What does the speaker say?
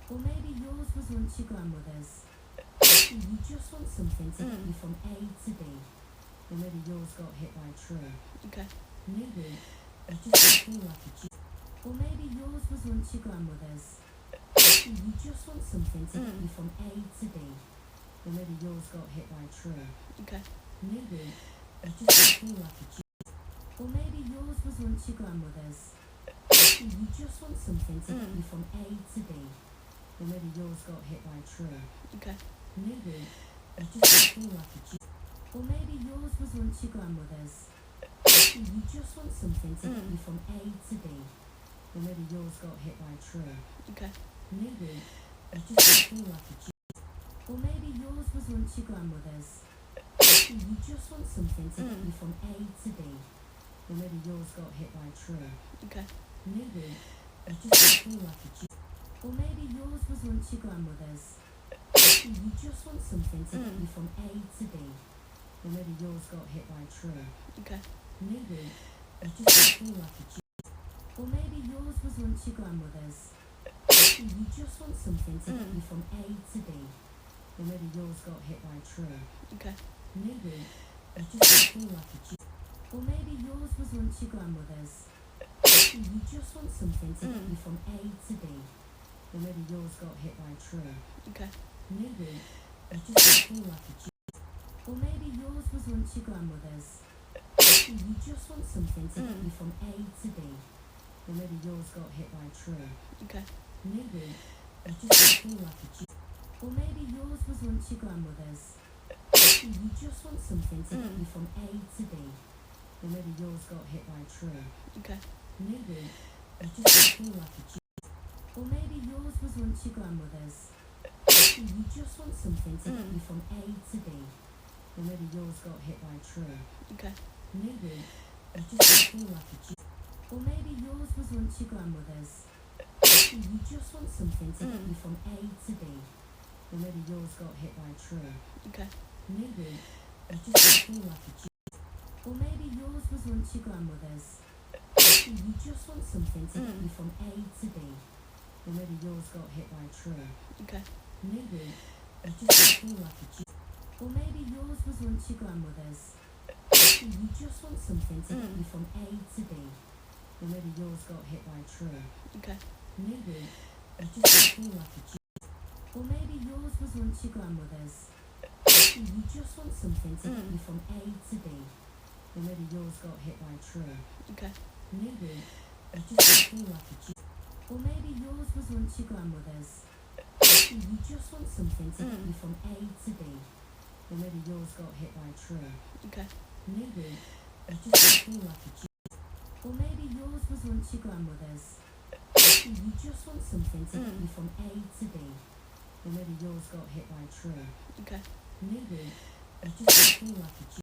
Or maybe yours was once your grandmother's. Maybe you just want something to get you from A to B. Or maybe yours got hit by a tree. Okay. Maybe you just feel like a G. Or maybe yours was once your grandmother's. Maybe you just want something to get you from A to B. Or maybe yours got hit by a tree. Okay. Maybe you just feel like a G. Or maybe yours was once your grandmother's. Maybe you just want something to get you from A to B. Or maybe yours got hit by a tree. Okay. Maybe you just feel like a G. Or maybe yours was once your grandmother's. Maybe you just want something to get you from A to B. Or maybe yours got hit by a tree. Okay. Maybe you just feel like a G. Or maybe yours was once your grandmother's. Maybe you just want something to get you from A to B. Or maybe yours got hit by a tree. Okay. Maybe you just feel like a G. Or maybe yours was once your grandmother's. Maybe you just want something to get you from A to B. Or maybe yours got hit by a tree. Okay. Maybe you just feel like a G. Or maybe yours was once your grandmother's. Maybe you just want something to get you from A to B. Or maybe yours got hit by a tree. Okay. Maybe you just feel like a G. Or maybe yours was once your grandmother's. Maybe you just want something to get you from A to B. Or maybe yours got hit by a tree. Okay. Maybe you just feel like a G. Or maybe yours was once your grandmother's. Maybe you just want something to get you from A to B. Or maybe yours got hit by a tree. Okay. Maybe you just feel like a G. Or maybe yours was once your grandmother's. Maybe you just want something to get you from A to B. Or maybe yours got hit by a tree. Okay. Maybe you just feel like a G. Or maybe yours was once your grandmother's. Maybe you just want something to get you from A to B. Or maybe yours got hit by a tree. Okay. Maybe you just feel like a G. Or maybe yours was once your grandmother's. Maybe you just want something to get you from A to B. Or maybe yours got hit by a tree. Okay. Maybe you just feel like a G. Or maybe yours was once your grandmother's. Maybe you just want something to get you from A to B. Or maybe yours got hit by a tree. Okay. Maybe you just feel like a G. Or maybe yours was once your grandmother's. Maybe you just want something to get you from A to B. Or maybe yours got hit by a tree. Okay. Maybe you just feel like a G. Or maybe yours was once your grandmother's. Maybe you just want something to get you from A to B. Or maybe yours got hit by a tree. Okay. Maybe you just feel like a G. Or maybe yours was once your grandmother's. Maybe you just want something to get you from A to B. Or maybe yours got hit by a tree. Okay. Maybe you just feel like a G. Or maybe yours was once your grandmother's. Maybe you just want something to get you from A to B. Or maybe yours got hit by a tree. Okay. Maybe you just feel like a G.